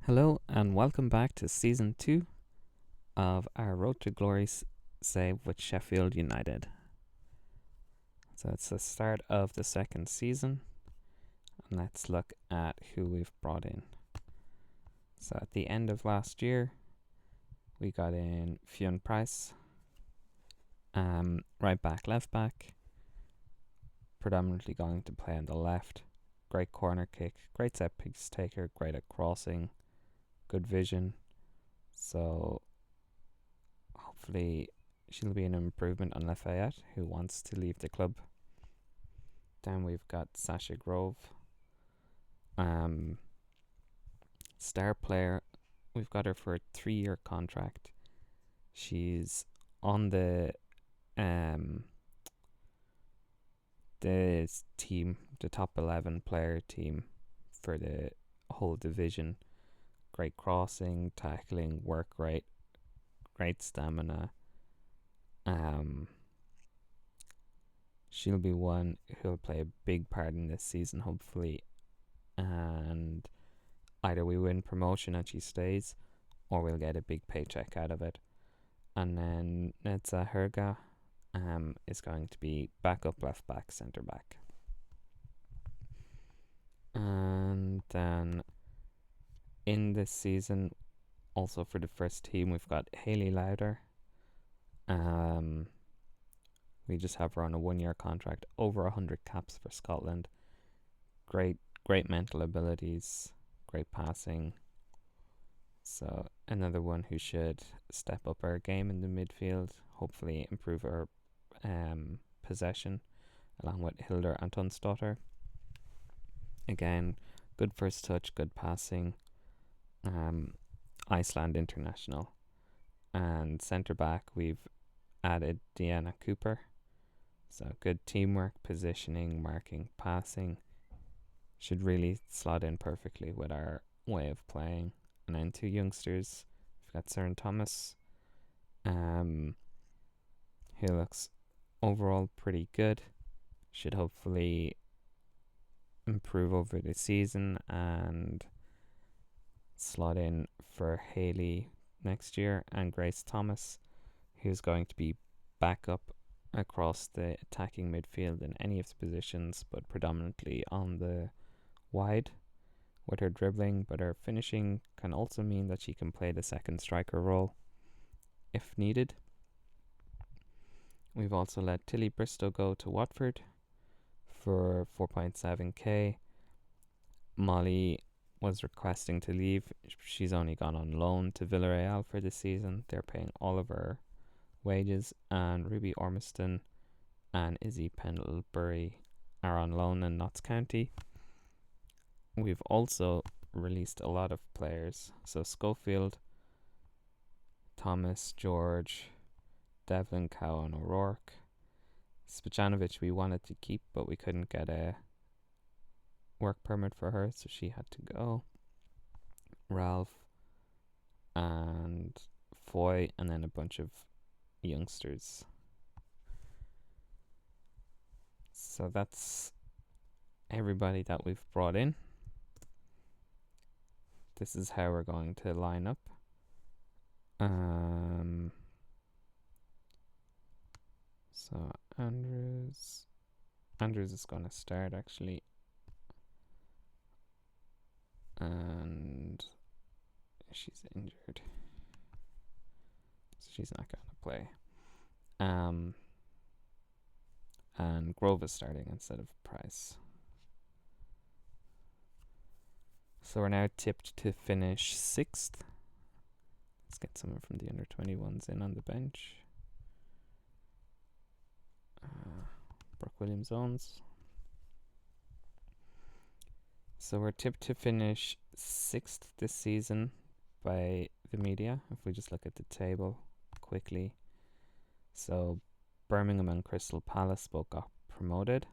Hello and welcome back to season 2 of our Road to Glory save with Sheffield United. So it's the start of the second season, and let's look at who we've brought in. So at the end of last year, we got in Fionn Price, right back, left back, predominantly going to play on the left. Great corner kick, great set piece taker, great at crossing, good vision. So hopefully she'll be an improvement on Lafayette, who wants to leave the club. Then we've got Sasha Grove, star player. We've got her for a 3-year contract. She's on the team, the top 11 player team for the whole division. Great crossing, tackling, work rate, great stamina. She'll be one who'll play a big part in this season, hopefully, and either we win promotion and she stays, or we'll get a big paycheck out of it. And then Nedza Herga is going to be backup left back, centre back. And then in this season, also for the first team, we've got Hayley Lowder. We just have her on a 1-year contract, over 100 caps for Scotland. Great mental abilities, great passing. So another one who should step up her game in the midfield, hopefully improve her possession, along with Hildur Antonsdottir. Again, good first touch, good passing. Iceland international. And centre back, we've added Deanna Cooper. So good teamwork, positioning, marking, passing. Should really slot in perfectly with our way of playing. And then 2 youngsters. We've got Cern Thomas, who looks overall pretty good. Should hopefully improve over the season and slot in for Hayley next year. And Grace Thomas, who's going to be backup across the attacking midfield in any of the positions, but predominantly on the wide with her dribbling, but her finishing can also mean that she can play the second striker role if needed. We've also let Tilly Bristow go to Watford for 4.7k. Molly was requesting to leave. She's only gone on loan to Villarreal for this season. They're paying all of her wages, and Ruby Ormiston and Izzy Pendlebury are on loan in Notts County. We've also released a lot of players. So Schofield, Thomas, George, Devlin, Cowan, O'Rourke. Spijanovic we wanted to keep, but we couldn't get a work permit for her, so she had to go. Ralph and Foy, and then a bunch of youngsters. So that's everybody that we've brought in. This is how we're going to line up. So Andrews is going to start actually, and she's injured, so she's not going to play. And Grove is starting instead of Price. So we're now tipped to finish 6th. Let's get someone from the under-21s in on the bench. Brooke Williams-Owens. So we're tipped to finish 6th this season by the media, if we just look at the table quickly. So Birmingham and Crystal Palace both got promoted,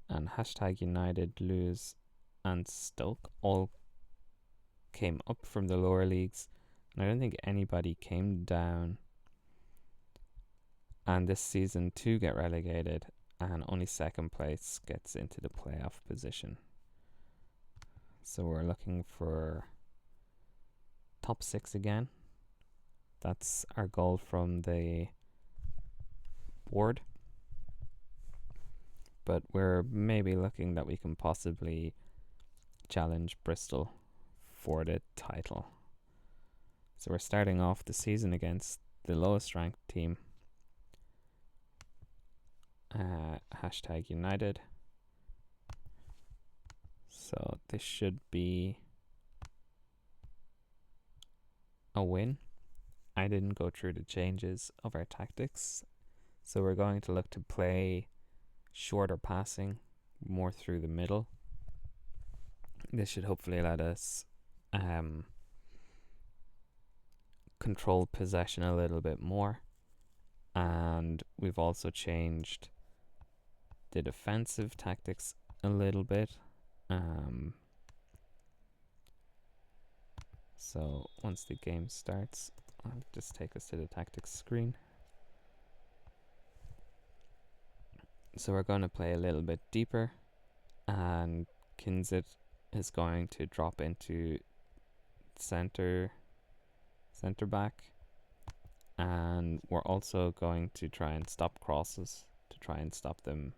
and #United lose and Stoke all came up from the lower leagues, and I don't think anybody came down. And this season 2 get relegated, and only second place gets into the playoff position. So we're looking for top 6 again. That's our goal from the board. But we're maybe looking that we can possibly challenge Bristol for the title. So we're starting off the season against the lowest ranked team. Hashtag United. So this should be a win. I didn't go through the changes of our tactics. So we're going to look to play shorter passing, more through the middle. This should hopefully let us control possession a little bit more. And we've also changed the defensive tactics a little bit. So once the game starts, I'll just take us to the tactics screen. So we're going to play a little bit deeper, and Kinzit is going to drop into center back, and we're also going to try and stop crosses, to try and stop them,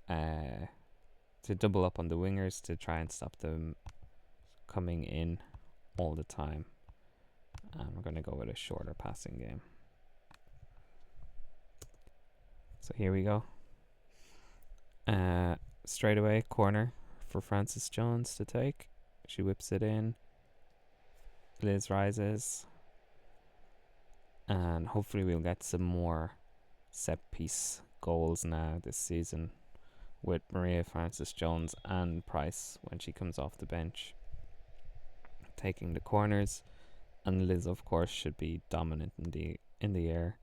to double up on the wingers, to try and stop them coming in all the time. And we're going to go with a shorter passing game. So here we go. Straight away, corner for Frances Jones to take. She whips it in. Liz rises. And hopefully we'll get some more set piece goals now this season with Maria Frances Jones and Price when she comes off the bench, taking the corners. And Liz, of course, should be dominant in the air,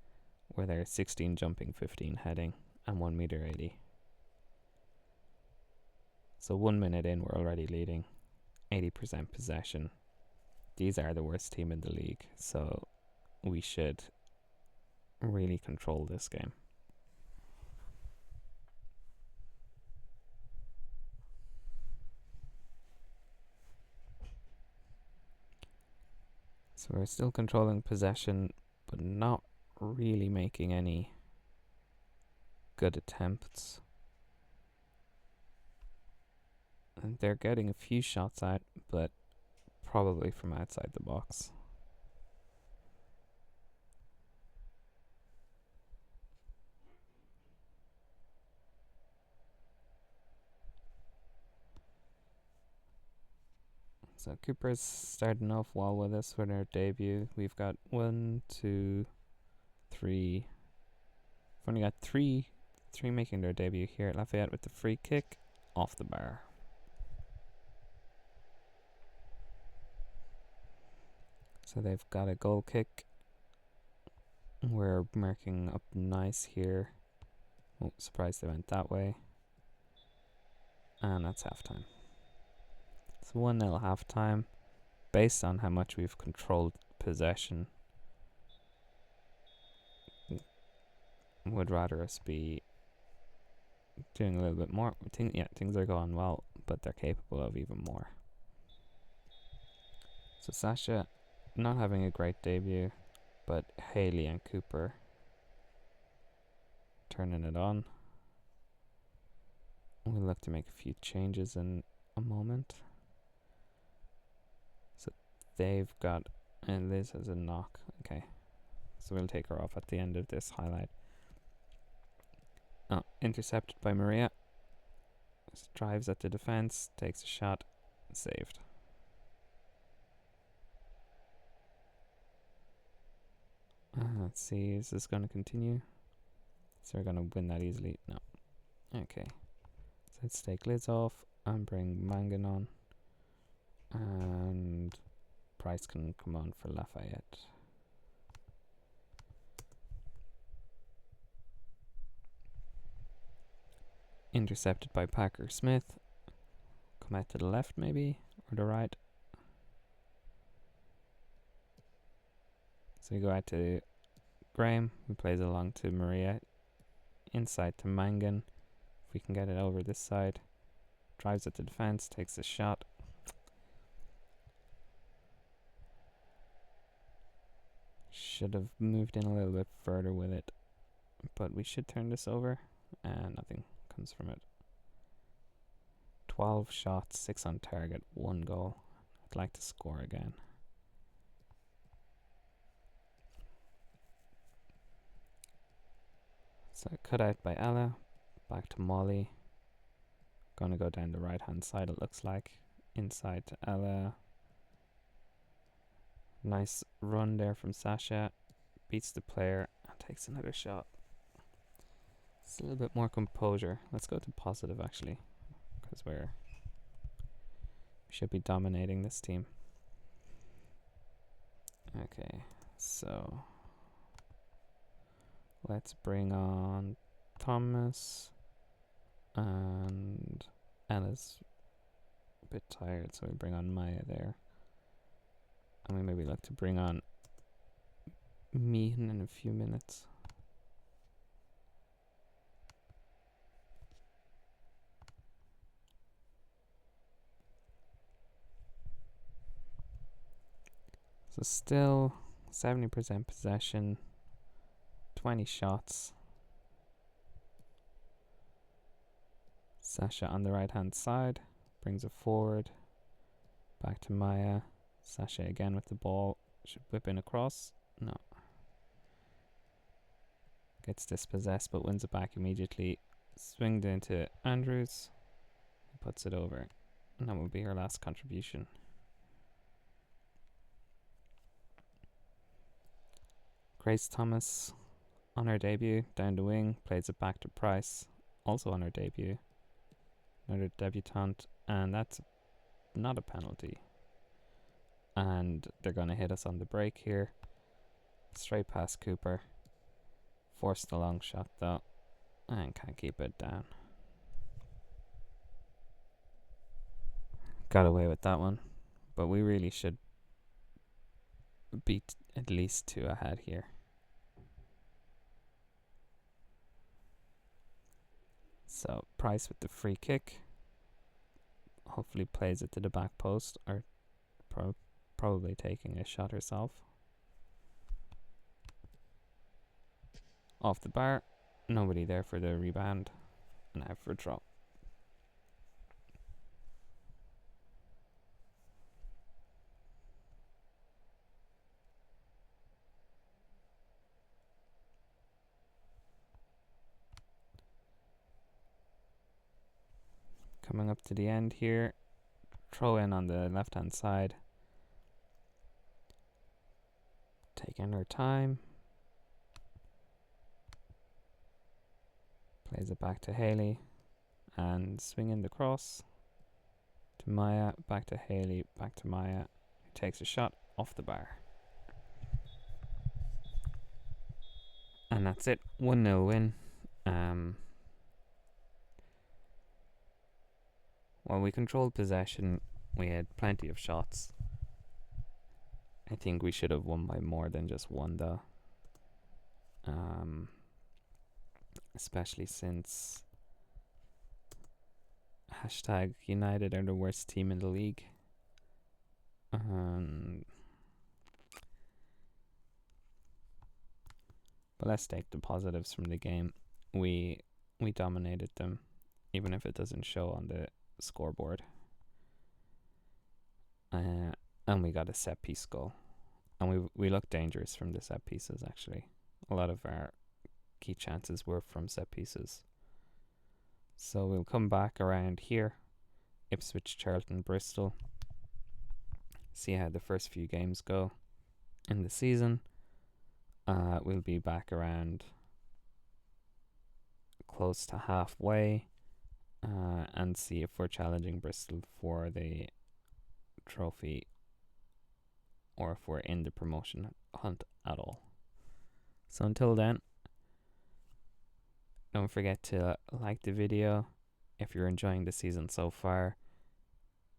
where they're 16 jumping, 15 heading, and 1 meter 80. So 1 minute in, we're already leading, 80% possession. These are the worst team in the league, so we should really control this game. So we're still controlling possession, but not really making any good attempts. And they're getting a few shots out, but probably from outside the box. So Cooper's starting off well with us with her debut. We've got 1, 2, 3. We've only got three making their debut here at Lafayette with the free kick off the bar. So they've got a goal kick. We're marking up nice here. Oh, surprised they went that way. And that's half time. It's 1-0 half time. Based on how much we've controlled possession, would rather us be doing a little bit more. Things are going well, but they're capable of even more. So Sasha not having a great debut, but Haley and Cooper turning it on. We'll look to make a few changes in a moment. So they've got, and Liz has a knock. Okay, so we'll take her off at the end of this highlight. Oh, intercepted by Maria. Drives at the defense, takes a shot, saved. Let's see, is this going to continue? So we're going to win that easily? No. Okay. So let's take Liz off and bring Mangan on. And Price can come on for Lafayette. Intercepted by Packer Smith. Come out to the left maybe, or the right. So we go out to Graham, who plays along to Maria. Inside to Mangan. If we can get it over this side. Drives at the defense, takes a shot. Should have moved in a little bit further with it, but we should turn this over, and nothing comes from it. 12 shots, 6 on target, 1 goal. I'd like to score again. So cut out by Ella, back to Molly. Gonna go down the right hand side, it looks like. Inside to Ella. Nice run there from Sasha. Beats the player and takes another shot. It's a little bit more composure. Let's go to positive actually, because we should be dominating this team. Okay, so let's bring on Thomas, and Ella's a bit tired, so we bring on Maya there. And we maybe like to bring on Meehan in a few minutes. So still 70% possession, 20 shots. Sasha on the right hand side, brings it forward, back to Maya. Sasha again with the ball, should whip in across, no. Gets dispossessed but wins it back immediately. Swinged into Andrews, he puts it over, and that will be her last contribution. Grace Thomas on her debut, down the wing, plays it back to Price, also on her debut. Another debutante, and that's not a penalty. And they're going to hit us on the break here. Straight past Cooper. Forced the long shot though, and can't keep it down. Got away with that one, but we really should beat at least 2 ahead here. So Price with the free kick. Hopefully plays it to the back post, or probably taking a shot herself. Off the bar, nobody there for the rebound, and out for a drop. Coming up to the end here, throw in on the left hand side. Taking her time. Plays it back to Haley, and swinging the cross to Maya, back to Haley, back to Maya, who takes a shot off the bar. And that's it, 1-0 win. While we controlled possession, we had plenty of shots. I think we should have won by more than just 1 though. Especially since #United are the worst team in the league. But let's take the positives from the game. We dominated them, even if it doesn't show on the scoreboard. And we got a set piece goal. And we looked dangerous from the set pieces actually. A lot of our key chances were from set pieces. So we'll come back around here. Ipswich, Charlton, Bristol. See how the first few games go in the season. We'll be back around close to halfway, and see if we're challenging Bristol for the trophy, or if we're in the promotion hunt at all. So until then, don't forget to like the video if you're enjoying the season so far.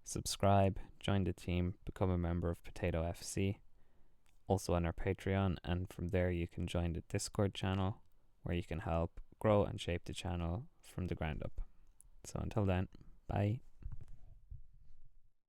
Subscribe, join the team, become a member of Potato FC, also on our Patreon, and from there you can join the Discord channel where you can help grow and shape the channel from the ground up. So until then, bye.